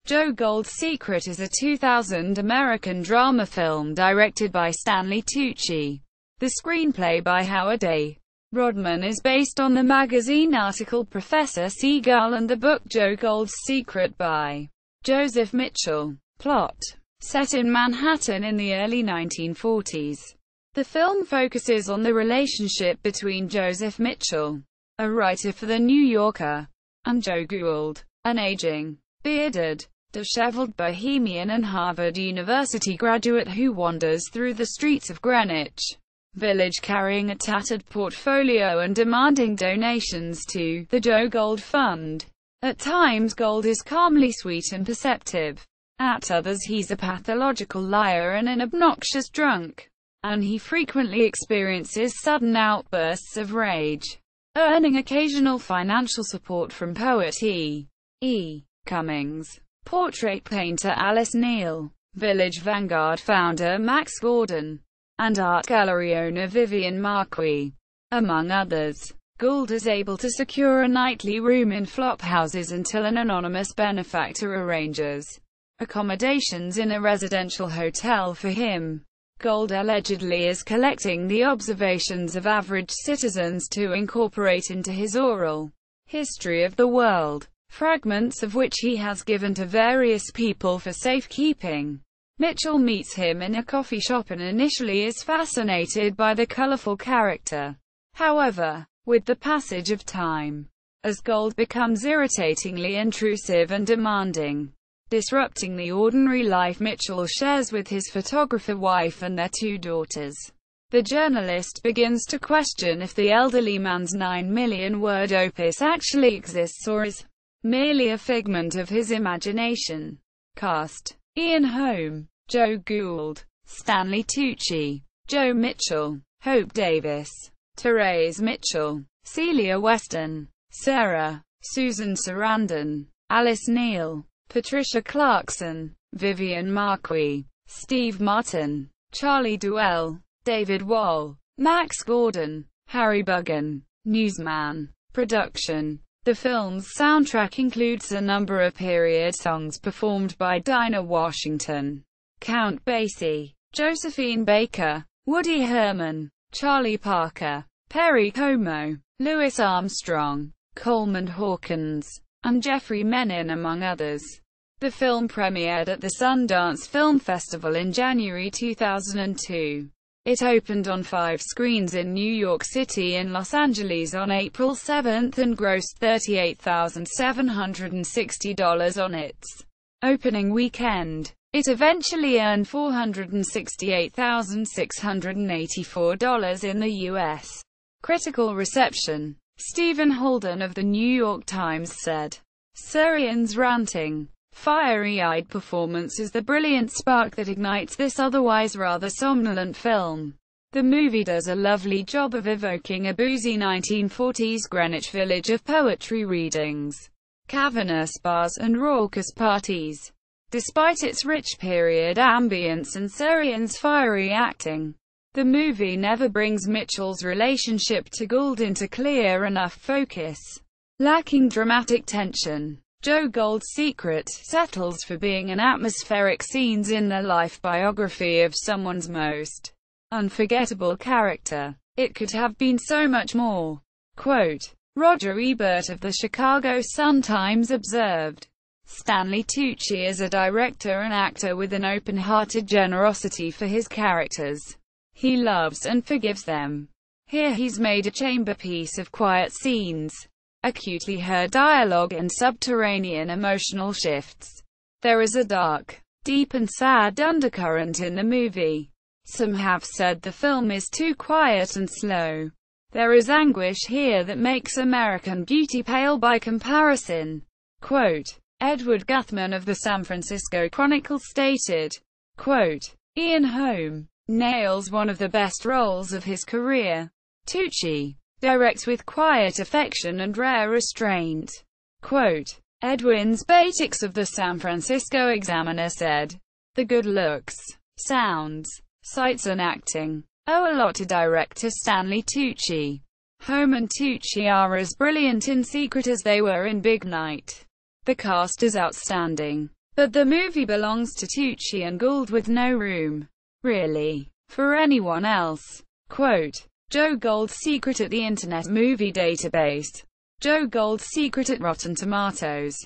Joe Gould's Secret is a 2000 American drama film directed by Stanley Tucci. The screenplay by Howard A. Rodman is based on the magazine article Professor Sea Gull and the book Joe Gould's Secret by Joseph Mitchell. Plot: set in Manhattan in the early 1940s. The film focuses on the relationship between Joseph Mitchell, a writer for The New Yorker, and Joe Gould, an aging, bearded, disheveled bohemian and Harvard University graduate who wanders through the streets of Greenwich Village carrying a tattered portfolio and demanding donations to the Joe Gould Fund. At times Gould is calmly sweet and perceptive. At others he's a pathological liar and an obnoxious drunk. And he frequently experiences sudden outbursts of rage, earning occasional financial support from poet E. Cummings, portrait painter Alice Neel, Village Vanguard founder Max Gordon, and art gallery owner Vivian Marquis, among others. Gould is able to secure a nightly room in flop houses until an anonymous benefactor arranges accommodations in a residential hotel for him. Gould allegedly is collecting the observations of average citizens to incorporate into his oral history of the world, fragments of which he has given to various people for safekeeping. Mitchell meets him in a coffee shop and initially is fascinated by the colorful character. However, with the passage of time, as Gould becomes irritatingly intrusive and demanding, disrupting the ordinary life Mitchell shares with his photographer wife and their two daughters, the journalist begins to question if the elderly man's 9-million-word opus actually exists or is merely a figment of his imagination. Cast: Ian Holm, Joe Gould, Stanley Tucci, Joe Mitchell, Hope Davis, Therese Mitchell, Celia Weston, Sarah, Susan Sarandon, Alice Neel, Patricia Clarkson, Vivian Marquis, Steve Martin, Charlie Duell, David Wall, Max Gordon, Harry Bugan. Newsman. Production. The film's soundtrack includes a number of period songs performed by Dinah Washington, Count Basie, Josephine Baker, Woody Herman, Charlie Parker, Perry Como, Louis Armstrong, Coleman Hawkins, and Jeffrey Menon, among others. The film premiered at the Sundance Film Festival in January 2002. It opened on 5 screens in New York City and Los Angeles on April 7 and grossed $38,760 on its opening weekend. It eventually earned $468,684 in the U.S. Critical reception. Stephen Holden of The New York Times said, "Sarian's ranting, fiery-eyed performance is the brilliant spark that ignites this otherwise rather somnolent film. The movie does a lovely job of evoking a boozy 1940s Greenwich Village of poetry readings, cavernous bars and raucous parties. Despite its rich period ambience and Sarian's fiery acting, the movie never brings Mitchell's relationship to Gould into clear enough focus. Lacking dramatic tension, Joe Gould's Secret settles for being an atmospheric scenes in the life biography of someone's most unforgettable character. It could have been so much more." Quote, Roger Ebert of the Chicago Sun-Times observed, "Stanley Tucci is a director and actor with an open-hearted generosity for his characters. He loves and forgives them. Here he's made a chamber piece of quiet scenes, acutely heard dialogue and subterranean emotional shifts. There is a dark, deep and sad undercurrent in the movie. Some have said the film is too quiet and slow. There is anguish here that makes American Beauty pale by comparison." Quote, Edward Guthman of the San Francisco Chronicle stated, quote, "Ian Holm nails one of the best roles of his career. Tucci directs with quiet affection and rare restraint." Quote, Edwin Zbatix of the San Francisco Examiner said, "The good looks, sounds, sights and acting owe a lot to director Stanley Tucci. Holm and Tucci are as brilliant in Secret as they were in Big Night. The cast is outstanding. But the movie belongs to Tucci and Gould with no room, really, for anyone else. Quote, Joe Gould's secret at the Internet Movie Database. Joe Gould's secret at Rotten Tomatoes.